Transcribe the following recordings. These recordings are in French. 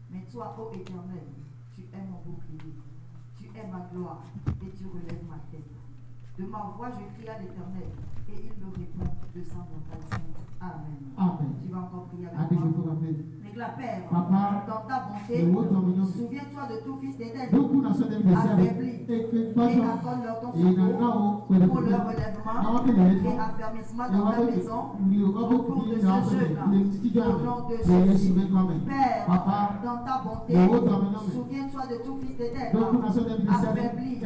Mais toi, ô Éternel, tu es mon bouclier, tu es ma gloire et tu relèves ma tête. De ma voix, je crie à l'Éternel et il me répond de sa montagne sainte. Amen. Amen. Tu vas encore prier avec moi. Mais la Père, dans ta bonté, souviens-toi de tout fils d'Éden affaibli et accorde-leur ton secours pour leur relèvement et affermissement dans ta maison au cours de ce jeûne-là. Au nom de Jésus. Père, dans ta bonté, souviens-toi de tout fils d'Éden affaibli et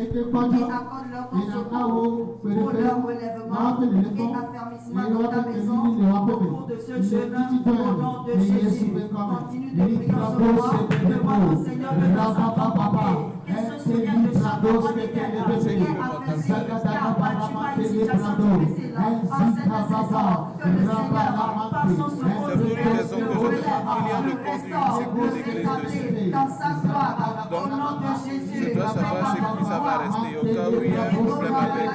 accorde-leur ton secours pour leur relèvement et affermissement dans ta maison au cours de ce jeûne. Au nom de Jésus. Continue de prier en ce moment. Demande au Seigneur de nous accompagner. Qu'il se souvienne de chaque parole d'Éternel. Et affaibli, car battu par une situation difficile. En cette saison, que le Seigneur, par son secours, nous relève, restaure, nous établit dans sa gloire. Au nom de Jésus. Je dois savoir ce qui ça va rester au cas où il y a un problème avec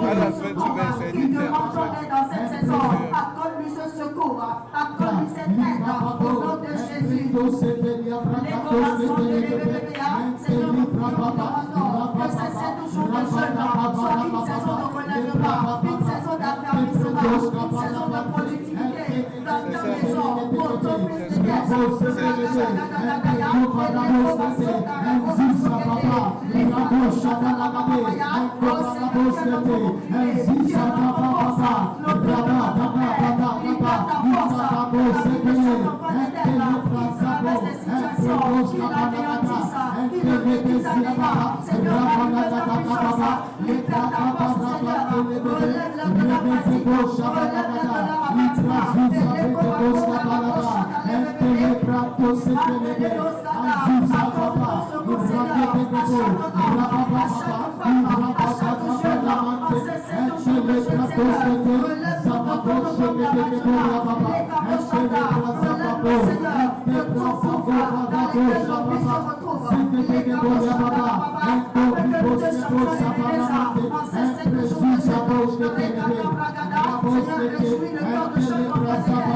à la fin du verset, il dans cette saison, accorde-lui ce secours, accorde-lui cette aide au nom de Jésus. Les corations de l'Ébéa, Seigneur, nous demandons que cette toujours de jeûne soit une saison de relèvement, une saison d'affermissement, une saison de productivité dans ta maison, pour ton fils de réjouis le cœur de chaque enfant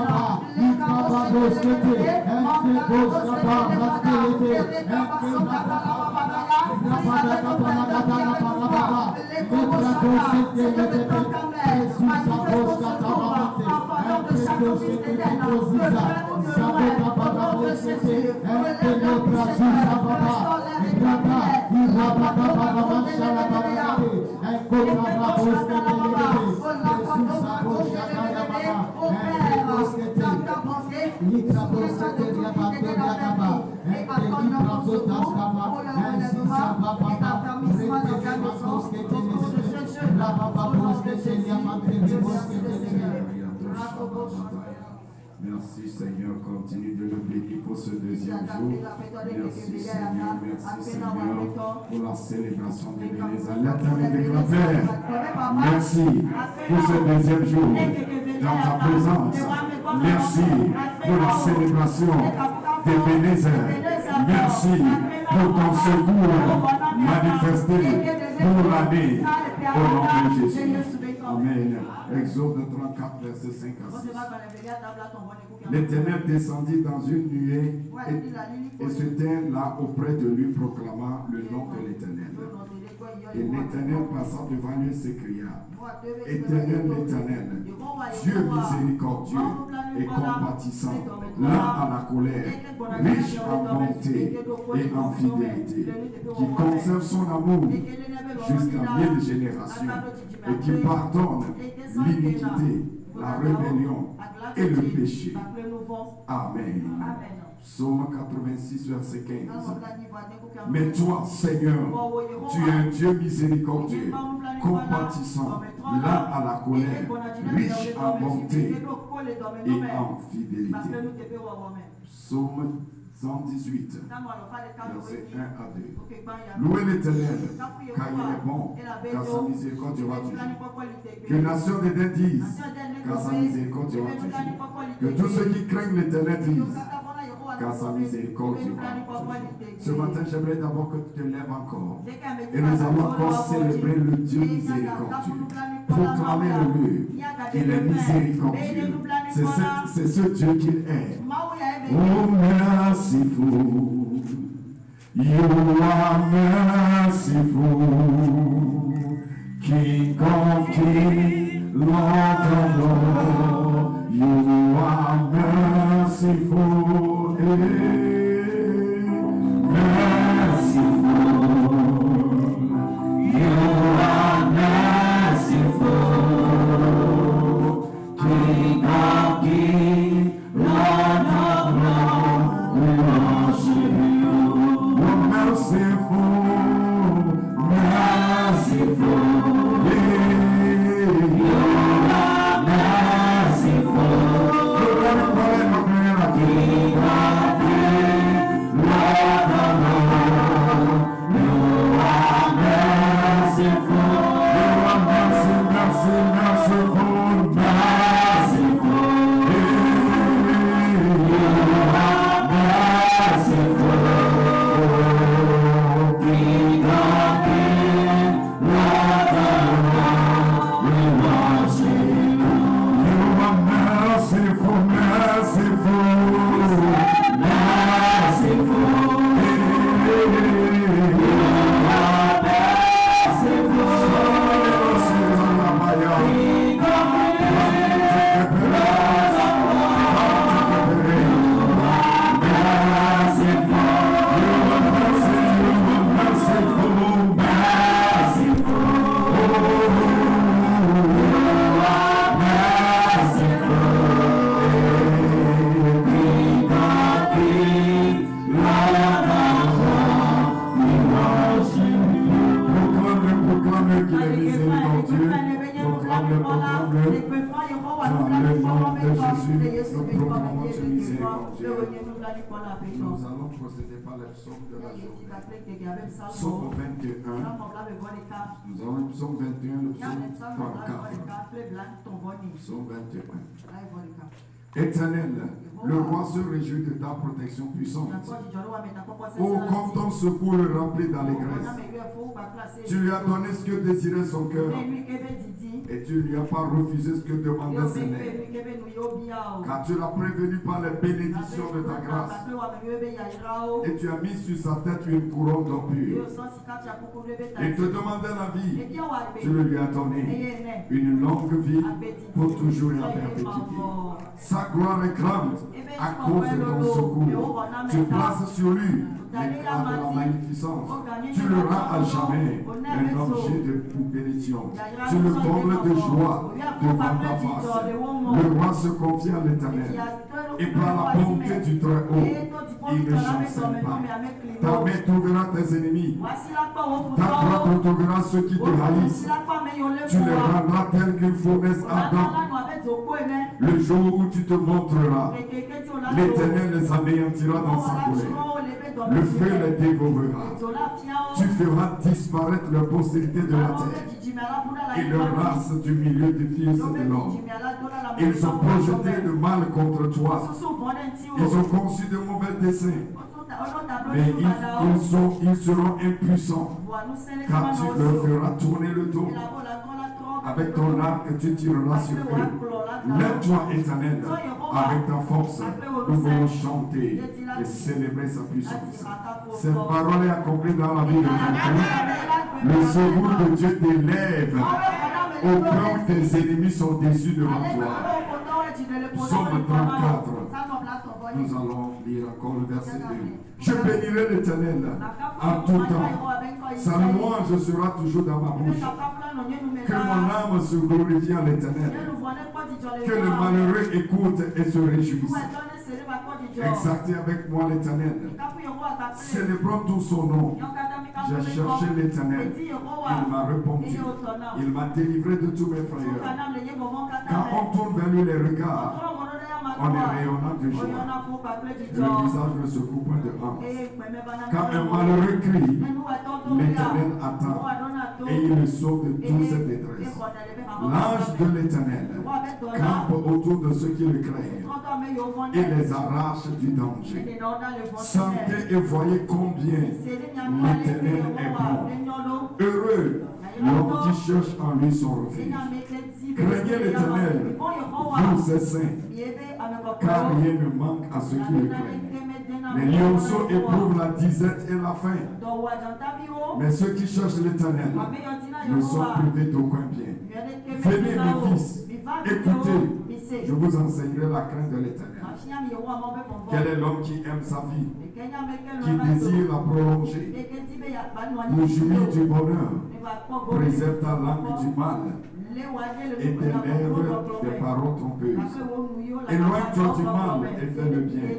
Merci Seigneur, continue de le bénir pour ce deuxième jour. Merci Seigneur, pour la célébration de l'Église. L'éternel Père, merci pour ce deuxième jour dans ta présence. Merci pour la célébration d'Ebenezer. Merci pour ton secours manifesté pour l'année au nom de Jésus. Amen. Exode 34, verset 5 à 6. L'Éternel descendit dans une nuée et se tint là auprès de lui, proclamant le nom de l'Éternel. Et l'Éternel passa devant lui et s'écria: Éternel, l'Éternel, Dieu miséricordieux et compatissant, lent à la colère, riche en bonté et en fidélité, qui conserve son amour jusqu'à 1000 générations et qui pardonne l'iniquité, la rébellion et le péché. Amen. Psaume 86, verset 15. Mais toi, Seigneur, tu es un Dieu miséricordieux, compatissant, lent à la colère, riche en bonté et en fidélité. Psaume 118, verset 1 à 2. Louez l'Éternel, car il est bon, car sa miséricorde durera toujours. Que nation des disent, car sa miséricorde durera toujours. Que tous ceux qui craignent l'Éternel disent, car sa miséricorde durera toujours. Ce matin, j'aimerais d'abord que tu te lèves encore. Et nous allons encore célébrer le Dieu miséricordieux. Proclamez-le, qu'il est miséricordieux. C'est ce Dieu qu'il est. Oh, merciful. You are merciful. King of kings, Lord of lords. You are merciful. Merciful. You are merciful. King of kings, Lord of lords, we worship you. You're merciful, merciful. You are merciful. King of kings, Lord of lords, you are merciful. You are merciful, merciful, merciful. Nous allons procéder par les psaumes de la journée. Psaume 21. Nous avons le psaume 21, le psaume 34. Psaume 21. Éternel, le roi se réjouit de ta protection puissante. Oh, comme ton secours le remplit dans les graisses. Tu lui as donné ce que désirait son cœur. Et tu ne lui as pas refusé ce que demandait ses lèvres. Car tu l'as prévenu par les bénédictions de ta grâce. Et tu as mis sur sa tête une couronne d'or pur. Il te demandait la vie. Tu le lui as donné. Une longue vie pour toujours et à perpétuité. Sa gloire est grande à cause de ton secours. Tu places sur lui l'éclat de la magnificence. Tu le rends à jamais un objet de bénédiction. Tu le combles de joie devant ta face. Le roi se confie à l'Éternel. Et par la bonté du Très-Haut, il ne chancelle pas. Ta main trouvera tes ennemis. Ta droite trouvera ceux qui te haïssent. Tu les rendras tels qu'une fournaise ardente. Le jour où tu te montreras, l'Éternel les anéantira dans sa colère. Le feu les dévorera. Tu feras disparaître leur postérité de la terre et leur race du milieu des fils de l'homme. Ils ont projeté le mal contre toi. Ils ont conçu de mauvais desseins. Mais ils seront impuissants, car tu leur feras tourner le dos. Avec ton arc, tu tireras sur eux. Lève-toi, Éternel, avec ta force. Nous voulons chanter et célébrer sa puissance. Cette parole est accomplie dans la vie de quelqu'un. Le secours de Dieu t'élève au point où tes ennemis sont déçus devant toi. Psaume 34. Nous allons lire encore le verset 2. Je bénirai l'Éternel en tout temps. Sa louange sera toujours dans ma bouche. Que mon âme se glorifie en l'Éternel. Que le malheureux écoute et se réjouisse. Exaltez avec moi l'Éternel. Célébrons tout son nom. J'ai cherché l'Éternel. Il m'a répondu. Il m'a délivré de tous mes frayeurs. Quand on tourne vers lui les regards, on est rayonnant de joie. Le visage ne se coupe point de honte. Quand un malheureux crie, l'Éternel attend et il le sauve de toute cette détresse. L'ange de l'Éternel campe autour de ceux qui le craignent et les arrache du danger. Sentez et voyez combien l'Éternel est bon. Heureux l'homme qui cherche en lui son refuge. Craignez l'Éternel, vous ses saints, car rien ne manque à ceux qui le craignent. Les lionceaux éprouvent la disette et la faim, mais ceux qui cherchent l'Éternel ne sont privés d'aucun bien. Venez mes fils, écoutez, je vous enseignerai la crainte de l'Éternel. Quel est l'homme qui aime sa vie, qui désire la prolonger, pour jouir du bonheur, préserve ta langue du mal et tes lèvres des paroles trompeuses. Éloigne-toi du mal et fais le bien.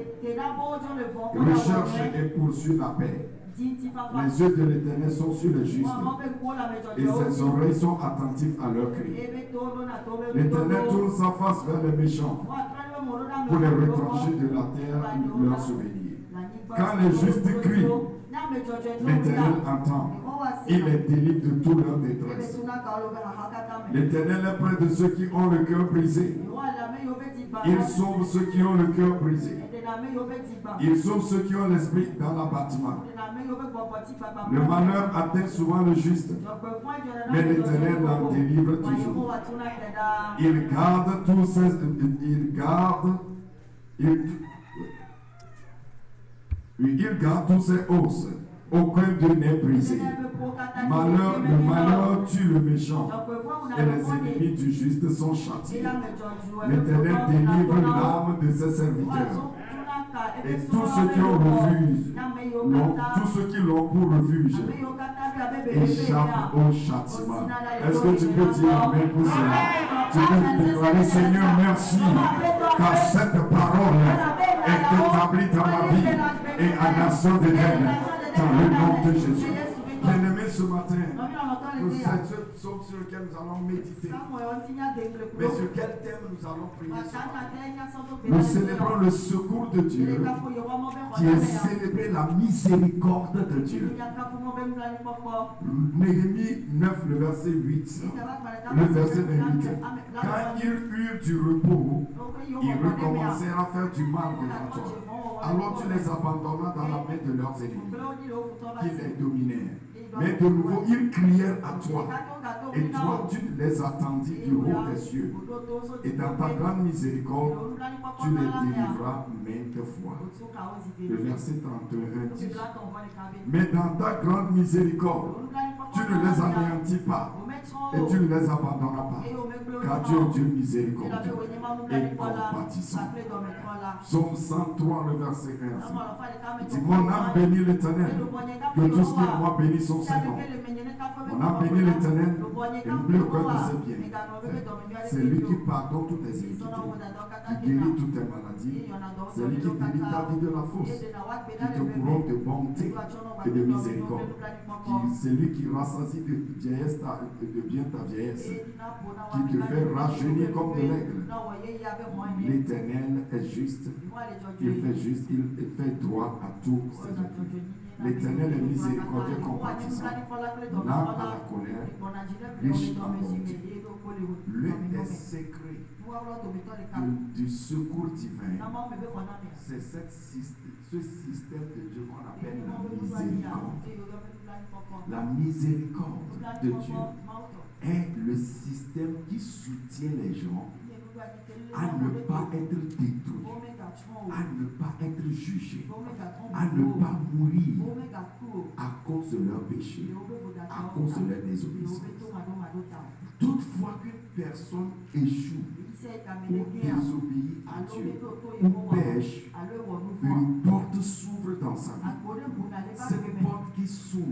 Recherche et poursuis la paix. Les yeux de l'Éternel sont sur les justes et ses oreilles sont attentives à leurs cris. L'Éternel tourne sa face vers les méchants pour les retrancher de la terre leurs souvenirs. Quand les justes crient, l'Éternel entend. Il les délivre de toute leur détresse. L'Éternel est près de ceux qui ont le cœur brisé. Il sauve ceux qui ont le cœur brisé. Il sauve ceux qui ont l'esprit dans l'abattement. Le malheur atteint souvent le juste, mais l'Éternel l'en délivre toujours. Il garde tous ses... Il garde tous ses os. Aucun d'eux n'est brisé. Le malheur tue le méchant et les ennemis du juste sont châtiés. L'Éternel délivre l'âme de ses serviteurs. Et tous ceux qui ont refuge, tous ceux qui l'ont pour refuge, échappent au châtiment. Est-ce que tu peux dire amen pour cela? Tu peux déclarer, Seigneur, merci, car cette parole est établie dans ma vie et à la nation de l'Éden, dans le nom de Jésus. Bien-aimé, ce matin, nous sommes sur lequel nous allons méditer. Mais sur quel thème nous allons prier ce matin? Nous célébrons le secours de Dieu, qui est célébré la miséricorde de Dieu. Néhémie 9, le verset 8. Le verset 28. Quand ils eurent du repos, Ils recommencèrent à faire du mal devant toi. Alors tu les abandonnas dans la main de leurs ennemis, qui les dominèrent. Mais de nouveau, ils crièrent à toi. Et toi, tu les attendis du haut des cieux. Et dans ta grande miséricorde, tu les délivras maintes fois. Le verset 31 dit: mais dans ta grande miséricorde, tu ne les anéantis pas et tu ne les abandonnas pas, car tu es Dieu miséricordieux et compatissant. Psaume 103, le verset 15. Il dit: mon âme bénit l'Éternel, que tout ce qui est moi bénit son Saint-Nom. Mon âme bénit l'Éternel et n'oublie aucun de ses biens. C'est lui qui pardonne toutes tes iniquités, qui guérit toutes tes maladies. C'est lui qui délivre ta vie de la fosse, qui te couronne de bonté et de miséricorde. C'est lui qui rassasie de vieillesse de bien ta vieillesse, qui te fait rajeunir comme de l'aigle. L'Éternel est juste, il fait droit à tous ses œuvres. L'Éternel est miséricordieux, compatissant, lent à la colère, riche en bonté. L'un des secrets du secours divin, c'est ce système de Dieu qu'on appelle la miséricorde. La miséricorde de Dieu est le système qui soutient les gens à ne pas être détruits, à ne pas être jugés, à ne pas mourir à cause de leurs péchés, à cause de leur désobéissance. Toutefois qu'une personne échoue ou désobéit à Dieu ou pêche, une porte s'ouvre dans sa vie. Cette porte qui s'ouvre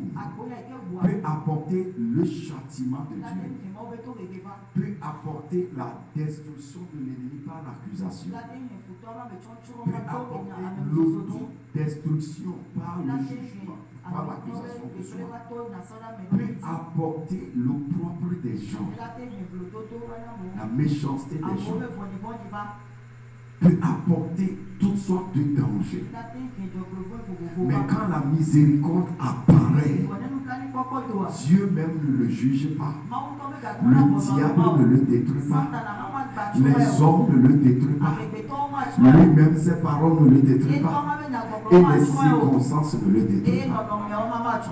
peut apporter le châtiment de Dieu, peut apporter la destruction de l'ennemi par l'accusation, peut apporter l'autodestruction par le jugement, par l'accusation de soi, peut apporter l'opprobre des gens, la méchanceté des gens, peut apporter toutes sortes de dangers. Mais quand la miséricorde apparaît, Dieu même ne le juge pas. Le diable ne le détruit pas. Les hommes ne le détruisent pas. Lui-même, ses paroles ne le détruisent pas. Et les circonstances ne le détruisent pas.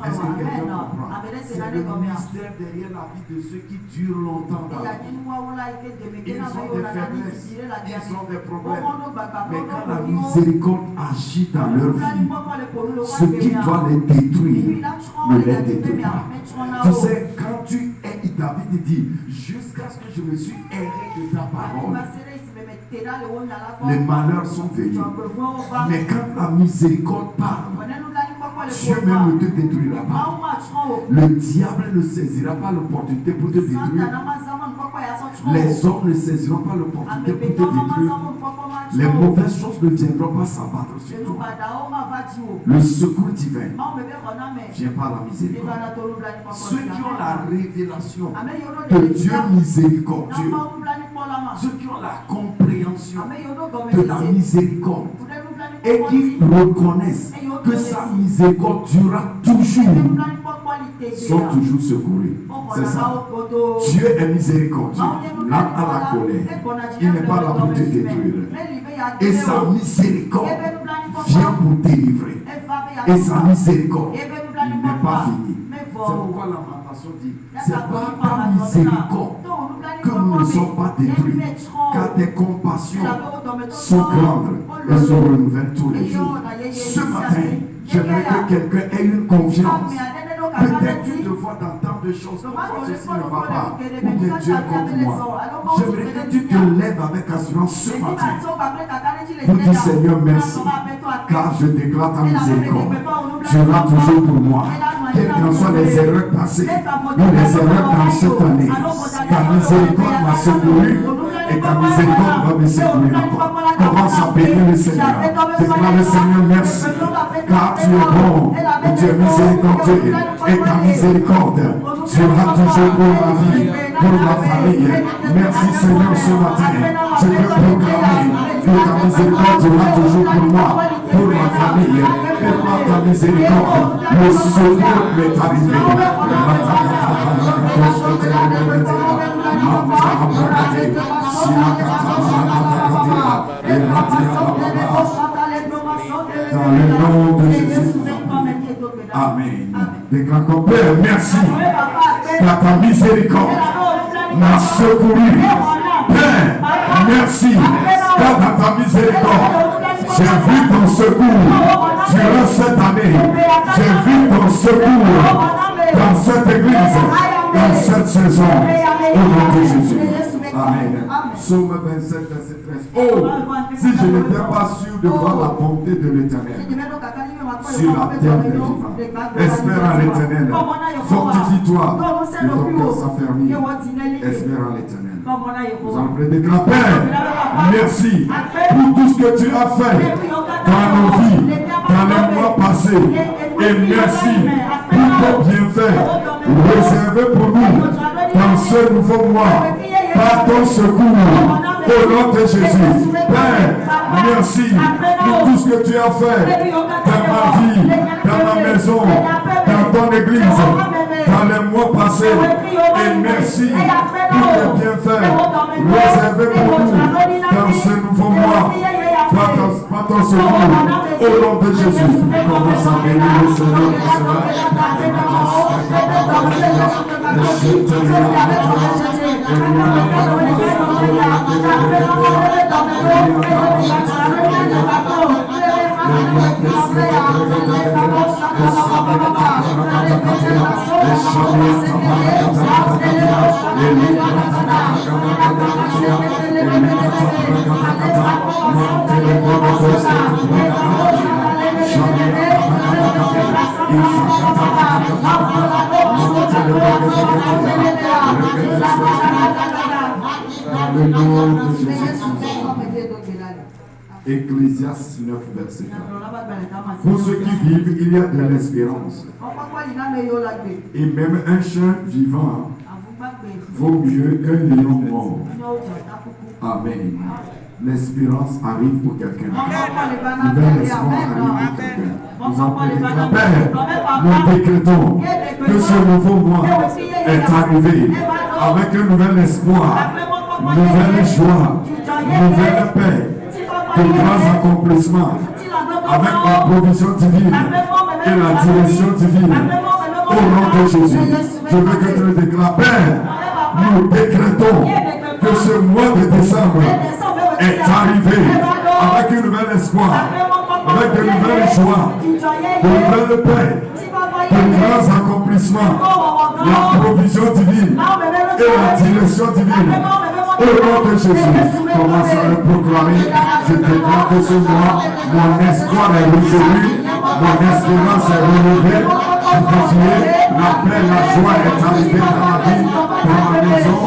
Est-ce que quelqu'un comprend? C'est le mystère derrière la vie de ceux qui durent longtemps dans la vie. Ils ont des faiblesses, ils ont des problèmes. Mais quand la miséricorde agit dans leur vie, ce qui doit les détruire ne les détruit pas. Tu sais, quand tu es, David dit, jusqu'à ce que je me suis erré de ta parole, les malheurs sont venus. Mais quand la miséricorde parle, Dieu même ne te détruira pas. Le diable ne saisira pas l'opportunité pour te détruire. Les hommes ne saisiront pas l'opportunité pour te détruire. Les mauvaises choses ne viendront pas s'abattre sur toi. Le secours divin vient par la miséricorde. Ceux qui ont la révélation de Dieu miséricordieux, ceux qui ont la compréhension de la miséricorde et qui reconnaissent que sa miséricorde durera toujours, sont toujours secourus. C'est ça. Dieu est miséricordieux, lent à la colère. Il n'est pas là pour te détruire. Et sa miséricorde vient pour délivrer. Et sa miséricorde n'est pas finie. C'est pourquoi la lamentation dit, c'est par ta miséricorde que nous ne sommes pas détruits, car tes compassions sont grandes et se renouvellent tous les jours. Ce matin, j'aimerais que quelqu'un ait une confiance. Peut-être tu te vois dans tant de choses, pourquoi ceci ne va pas, ou bien Dieu est contre moi. J'aimerais que tu te lèves avec assurance ce matin pour dire Seigneur merci, car je déclare ta miséricorde. Tu seras toujours pour moi. Quelles qu'en soient les erreurs passées ou les erreurs dans cette année, ta miséricorde m'a secouru et ta miséricorde va me secourir encore. Commence à bénir le Seigneur. Déclare le Seigneur merci, car tu es bon et tu es miséricordieux. Et ta miséricorde sera toujours pour ma vie, pour ma famille. Merci Seigneur ce matin. Je veux proclamer que ta miséricorde sera toujours pour moi, pour ma famille. Et par ta miséricorde, le secours m'est arrivé. Dans le nom de Jésus. Amen. Déclarons, Père, merci. Car ta miséricorde m'a secouru. Père, merci. Car dans ta miséricorde, j'ai vu ton secours durant cette année. J'ai vu ton secours dans cette église, dans cette saison. Au nom de Jésus. Amen. Psaume 27, verset 13. Oh, si je n'étais pas sûr de voir la bonté de l'Éternel sur la terre des vivants, espère en l'Éternel, fortifie-toi de ton cœur s'affermit, espère en l'Éternel. Nous allons déclarer, Père, merci pour tout ce que tu as fait dans nos vies, dans les mois passés, et merci pour ton bienfait réservé pour nous dans ce nouveau mois, par ton secours, au nom de Jésus. Père, merci pour tout ce que tu as fait dans ma vie, dans ma maison, dans ton église, dans les mois passés. Et merci pour tes bienfaits réservés pour nous dans ce nouveau mois. Par ton secours, au nom de Jésus. Commence à bénir le Seigneur pour cela. Ecclésiaste 9, verset 4. Pour ceux qui vivent, il y a de l'espérance. Et même un chien vivant vaut mieux qu'un lion mort. Amen. L'espérance arrive pour quelqu'un. Nouvel espoir arrive pour quelqu'un. Nous en prions. Père, nous décrétons que ce nouveau mois est arrivé avec un nouvel espoir, nouvelle joie, nouvelle paix, de grands accomplissements, avec la provision divine et la direction divine. Au nom de Jésus, je veux que tu le déclares. Père, nous décrétons que ce mois de décembre est arrivé avec un nouvel espoir, avec de nouvelles joies, de nouvelles paix, de grands accomplissements, la provision divine et la direction divine. Au nom de Jésus, commence à le proclamer. Je déclare que ce mois, mon espoir est résolu, mon espérance est renouvelée. Je continue, la paix, la joie est arrivée dans ma vie, dans ma maison.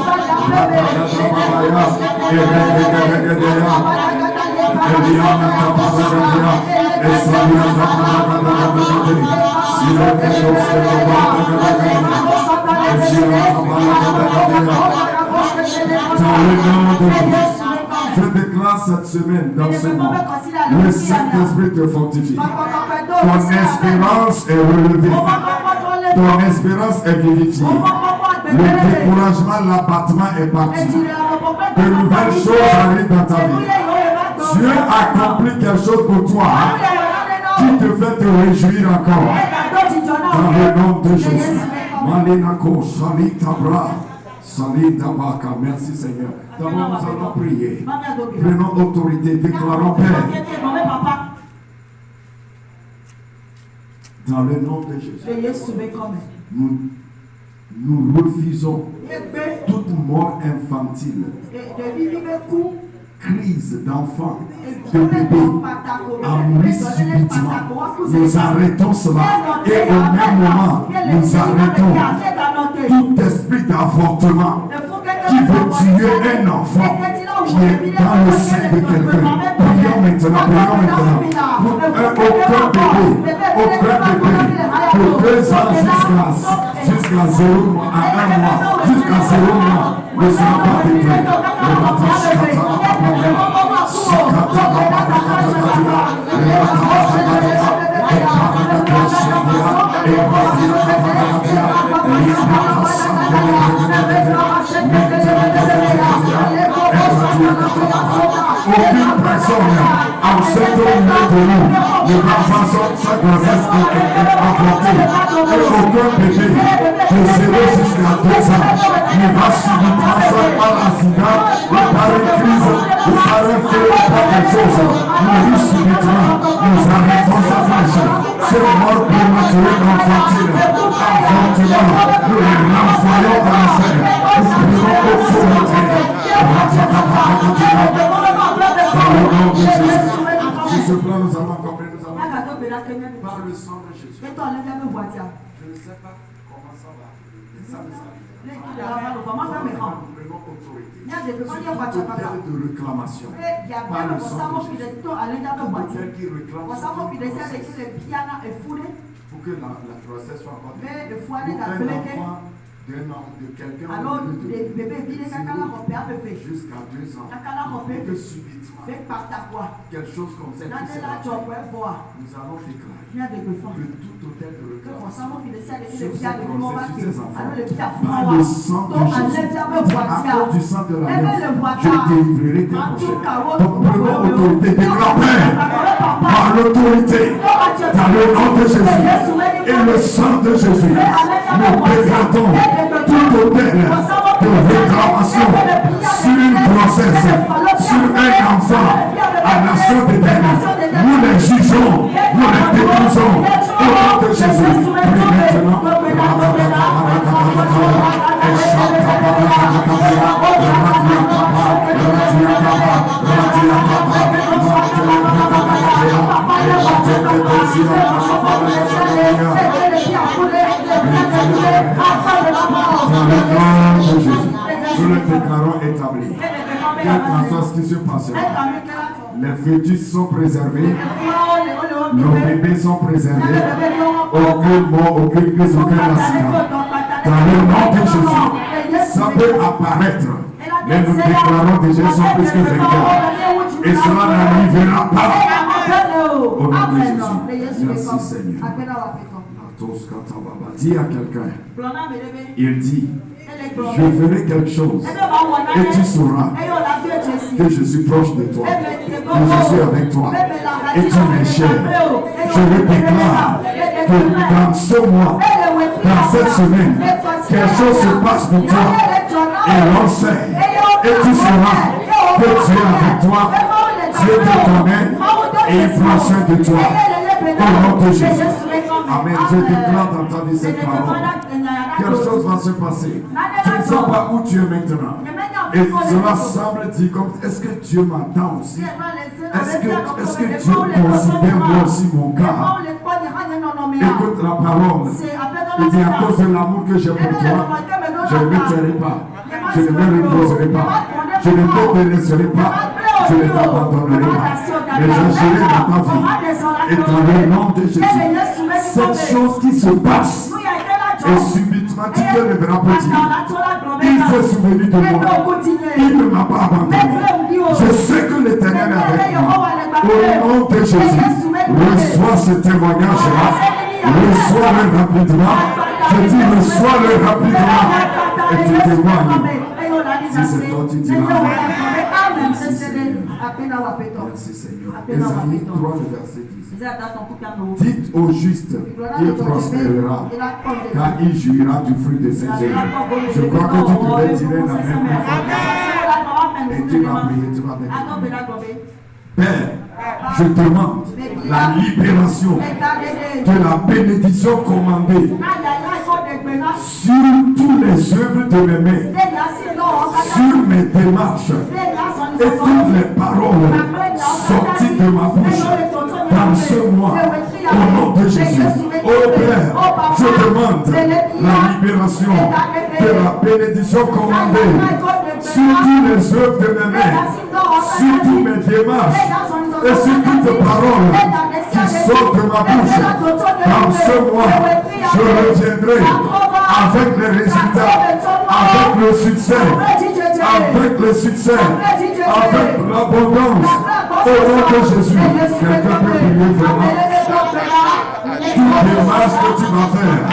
Je déclare cette semaine dans ce mois, le Saint-Esprit te fortifie. Ton espérance est relevée. Ton espérance est vivifiée. Le découragement, l'abattement est parti. De nouvelles choses arrivent dans ta vie. Dieu accomplit quelque chose pour toi qui te fait te réjouir encore. Dans le nom de Jésus. Malinako, Shali Tabra, Shali Tabaka. Merci Seigneur. D'abord nous allons prier. Prenons autorité, déclarons Père. Dans le nom de Jésus. Nous refusons toute mort infantile, crise d'enfants, de bébés, à mourir subitement. Nous arrêtons cela et au même moment, nous arrêtons tout esprit d'avortement qui veut tuer un enfant qui est dans le sein de quelqu'un. Prions maintenant, pour aucun bébé, de 2 ans jusqu'à 0 mois, à 1 mois, jusqu'à 0 mois, ne sera pas détruit. aucune personne enceinte au milieu de nous ne va voir sa grossesse avortée. Et aucun bébé de 0 jusqu'à 2 ans ne va subitement par l'accident ou par une crise ou par un feu ou par quelque chose. Mourir subitement, nous arrêtons sa flèche. C'est mort prématuré enfantine. Avortement, nous les renvoyons dans le ciel. Nous prions au fond de Dieu. Dans le nom de Jésus. Si ce plan nous avons compris, nous avons par le sang de Jésus. Je ne sais pas comment ça va. Mais ça nous arrive. De réclamation par le sang de Jésus. Pour que la grossesse soit encore de quelqu'un jusqu'à 2 ans et que subitement quelque chose comme ça nous allons déclarer que tout hôtel de réclamation sur ces enfants par le sang de Jésus, à cause du sang de la mort, je délivrerai tes prochains. Donc prenons autorité, déclarez par l'autorité dans le nom de Jésus et le sang de Jésus, nous dégradons tout hôtel de réclamation sur une grossesse, sur un enfant à nation d'Éden. Nous les jugeons, nous les détruisons au nom de Jésus. Prie maintenant. Dans le nom de Jésus, nous le déclarons établi. Quelle que soit ce qui se passera, les fœtus sont préservés, nos bébés sont préservés, aucune mort, aucune crise, aucun accident. Dans le nom de Jésus, ça peut apparaître, mais nous déclarons déjà qu'ils sont plus que vainqueurs. Et cela n'arrivera pas. Au nom de Jésus. Merci Seigneur. Dis à quelqu'un, il dit, je ferai quelque chose et tu sauras que je suis proche de toi, que je suis avec toi et tu m'es cher. Je le déclare que dans ce mois, dans cette semaine, quelque chose se passe pour toi et l'on sait et tu sauras que tu es avec toi, Dieu te connaît et il prend soin de toi. Au nom de Jésus. Amen. Je déclare d'entendre cette parole. Quelque chose va se passer. Tu ne sais pas où tu es maintenant. Et cela semble dire comme est-ce que Dieu m'attend aussi? Est-ce que Dieu considère moi aussi mon cas? Écoute la parole. Il dit à cause de l'amour que j'ai pour toi, je ne me tairai pas. Je ne me reposerai pas. Je ne te délaisserai pas. Je ne t'abandonnerai pas. Mais j'agirai dans ta vie. Et dans le nom de Jésus, cette chose qui se passe, et subitement tu te lèveras pour dire, il s'est souvenu de moi. Il ne m'a pas abandonné. Je sais que l'Éternel est avec moi. Au nom de Jésus, reçois ce témoignage-là. Reçois-le rapidement. Je dis, reçois-le rapidement. Et tu témoignes. Si c'est toi, tu diras. Merci Seigneur. Ésaïe 3, verset 10. Dites au juste, il prospérera, car il jouira du fruit de ses œuvres. Je crois que tu devais tirer la même et tu vas prier, tu vas déclarer. Père, je demande la libération de la bénédiction commandée sur toutes les œuvres de mes mains, sur mes démarches et toutes les paroles sorties de ma bouche dans ce mois, au nom de Jésus. Oh Père, je demande la libération de la bénédiction commandée sur toutes les œuvres de mes mains, sur toutes mes démarches et sur toutes les paroles qui sortent de ma bouche. Dans ce mois, je reviendrai avec les résultats, avec le succès, avec le succès, avec l'abondance. Au nom de Jésus, quelqu'un peut prier vraiment. Toute démarche que tu vas faire,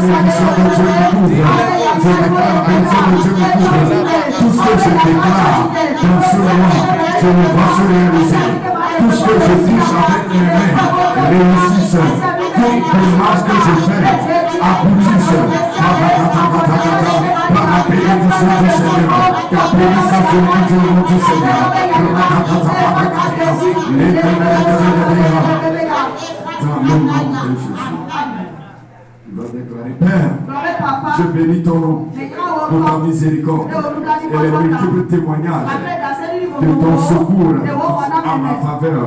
bénédiction de Dieu me couvre. Je déclare la bénédiction de Dieu me couvre. Tout ce que je déclare dans ce mois, je le vois se réaliser. Tout ce que je touche avec mes mains réussisse. Toute démarche que je fais aboutisse par la bénédiction du Seigneur. La bénédiction du Seigneur. Dans le nom de Jésus. Il va déclarer, Père, je bénis ton nom pour ta miséricorde et les multiples témoignages de ton secours à ma faveur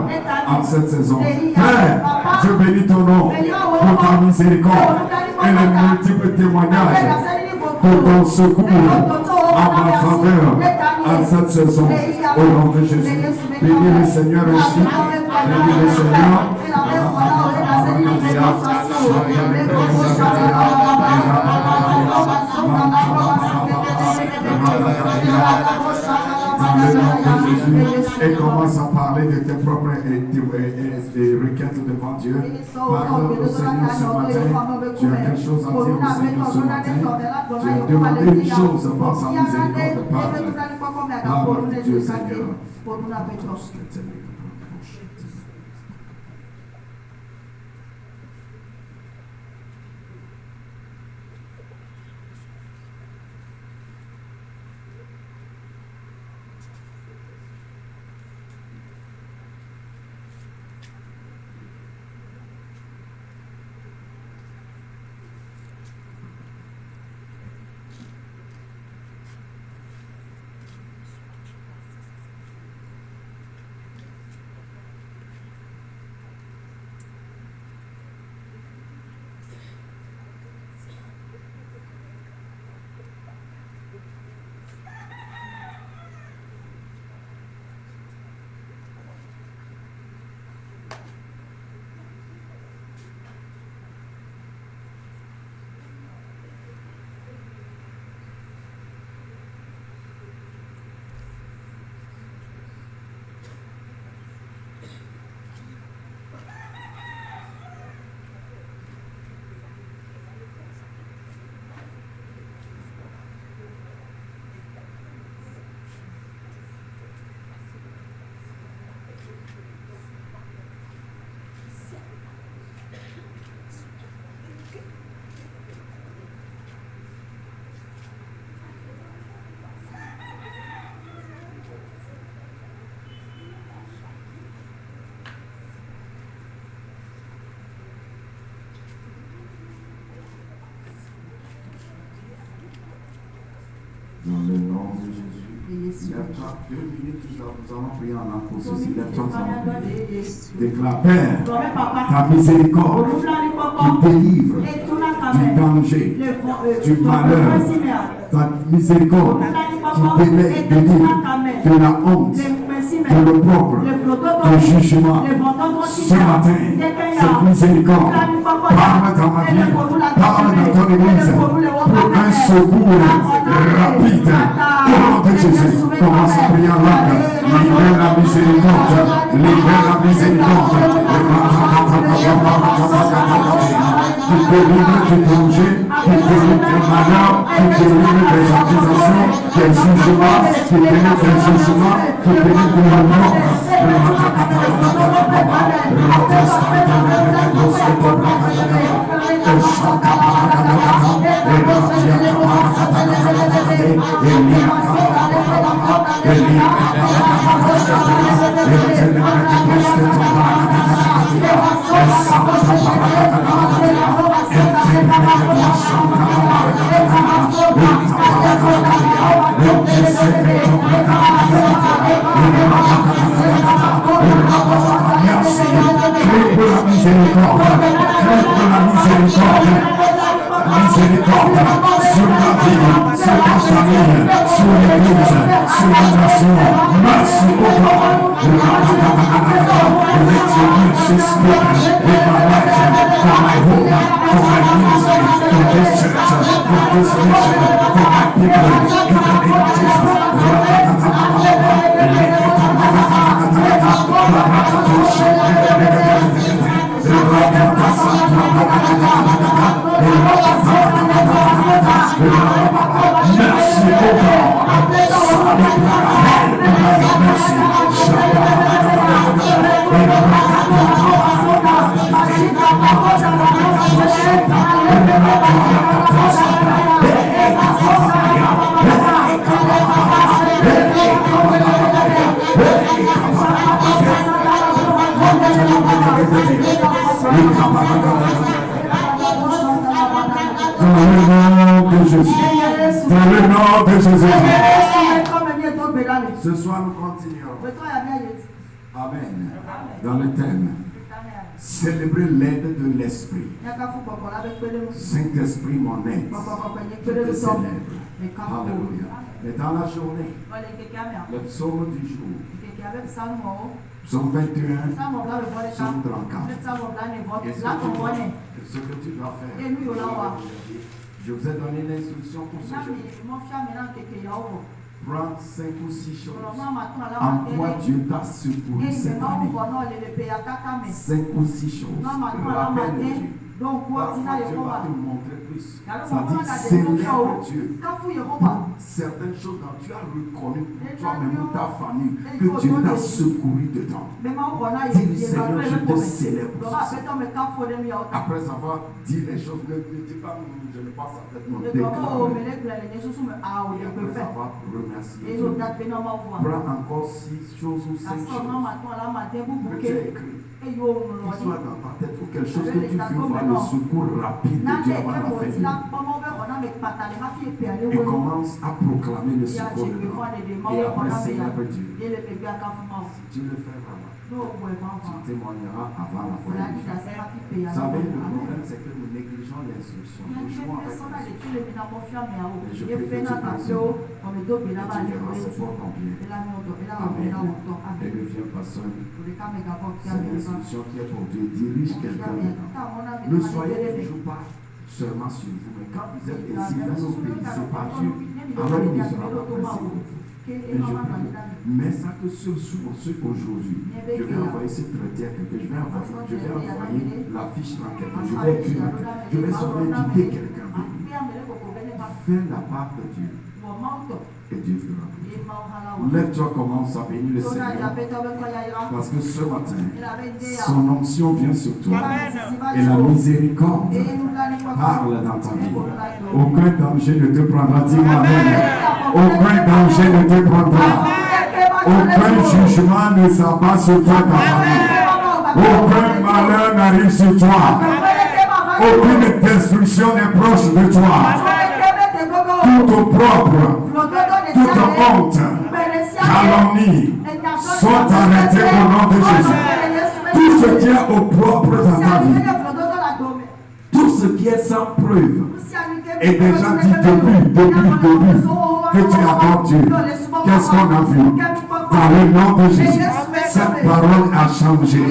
en cette saison. Père, je bénis ton nom pour ta miséricorde et les multiples témoignages de ton secours à ma faveur en cette saison. Au nom de Jésus. Bénis le Seigneur aussi. Bénis le Seigneur. Et commence à parler de tes propres requêtes devant Dieu. Parle au Seigneur ce matin. Tu as quelque chose à dire au Seigneur ce matin. Tu as demandé une chose par sa miséricorde. Parle de Dieu, Seigneur. Dans le nom de Jésus. Lève-toi 2 minutes, nous allons prier en langue ceci. Lève-toi, nous allons prier. Déclare, Père, ta miséricorde qui délivre du danger, du malheur, ta miséricorde qui délivre de la honte, de l'opprobre, du jugement. Ce matin, cette miséricorde parle dans ma vie, parle dans ton église pour un secours rapide. Au nom de Jésus, commence à prier en langue. Libère la miséricorde, libère la miséricorde. Qui délivre du danger, qui délivre du malheur, qui délivre des accusations, des jugements, qui délivre des jugements, qui délivre de la mort. Miséricorde sur la vie, sur ta famille, sur l'église, sur la nation. Merci au God. Let your mercy speak in my life, for my home, for my ministry, for this church, for this nation, for my people. In the name of Jesus. le nom de Jésus. Dans le nom de Jésus. Ce soir, nous continuons. Amen. Dans le thème. Célébrer l'aide de l'Esprit. Saint-Esprit, mon aide. Je te célèbre. Alléluia. Mais dans la journée, le psaume du jour, psaume 21, psaume 34. Et ce que tu dois faire, je vous ai donné l'instruction pour ce jour. Prends 5 ou 6 choses en quoi Dieu t'a secouru cette année. 5 ou 6 choses. Rappelle-le. Parfois, Dieu va te montrer plus. C'est-à-dire, célèbre Dieu pour certaines choses dont tu as reconnu pour toi-même ou ta famille que Dieu t'a secouru dedans. Dis, Seigneur, je te célèbre pour ça. Après avoir dit les choses, ne dis pas, je ne pense à peut-être mon déclarer. Après avoir remercié Dieu, prends encore 6 choses ou 5 choses que tu as écrites. Qui soit dans ta tête ou quelque chose que tu veux voir le secours rapide de Dieu avant la fin du mois. Et commence à proclamer le secours de Dieu. Et après célèbre Dieu. Si tu le fais vraiment, tu témoigneras avant la fin du mois. Vous savez, le problème c'est que nous négligeons l'instruction. Nous jouons avec l'instruction. Et je prie que tu continues. Et tu verras ce fort combien. Amen. Et devient personne. C'est l'instruction qui est pour Dieu. Dirige quelqu'un dedans. Ne soyez toujours pas seulement sur vous, mais quand vous êtes ici, vous êtes obéissés par Dieu, alors il ne sera pas pressé. Et je prie, mais ça que ce aujourd'hui, je vais envoyer ce traité à quelqu'un, je vais envoyer la fiche à quelqu'un, je vais écrire, je vais seulement guider quelqu'un. Fais la part de Dieu. Et Dieu fera. Lève-toi, commence à bénir le Seigneur. Parce que ce matin, son onction vient sur toi. Et la miséricorde parle dans ta vie. Aucun danger ne te prendra. Dis-moi amen. Aucun danger ne te prendra. Aucun jugement ne s'abat sur toi, ta famille. Aucun malheur n'arrive sur toi. Aucune destruction n'est proche de toi. Tout opprobre, toute honte, calomnie sont arrêtés au nom de Jésus. Tout ce qui est opprobre dans ta vie, tout ce qui est sans preuve, est déjà dit depuis que tu adores Dieu. Qu'est-ce qu'on a vu? Dans le nom de Jésus, cette parole a changé.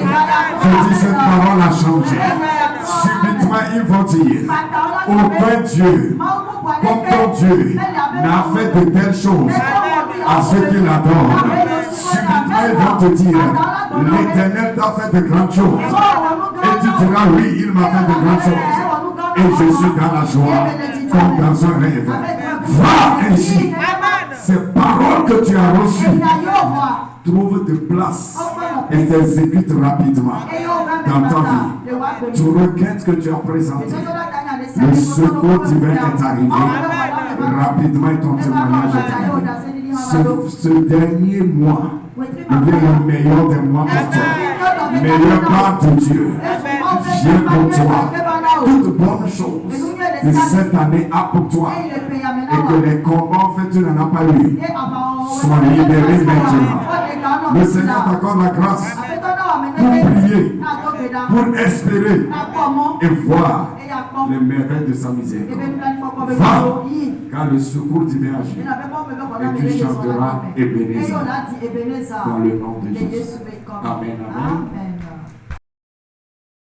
Je dis cette parole a changé. Subitement, ils vont dire, aucun Dieu comme ton Dieu n'a fait de telles choses à ceux qui l'adorent. Subitement, ils vont te dire, l'Éternel t'a fait de grandes choses. Et tu diras, oui, il m'a fait de grandes choses. Et je suis dans la joie, comme dans un rêve. Va ainsi. Ces paroles que tu as reçues, trouve de place et t'exécute rapidement dans ta vie. Tu requêtes que tu as présenté. Le secours divin est arrivé. Rapidement, ton témoignage est arrivé. Ce dernier mois devient le meilleur des mois pour toi. Meilleur part de Dieu. Viens pour toi. Toute bonne chose que cette année a pour toi. Et que les combats en fait tu n'en as pas eu. Sois libéré maintenant. Le Seigneur t'accorde la grâce pour prier, pour espérer et voir les merveilles de sa miséricorde. Va, car le secours divin agit. Et tu chanteras Ebenezer dans le nom de Jésus. Amen, amen.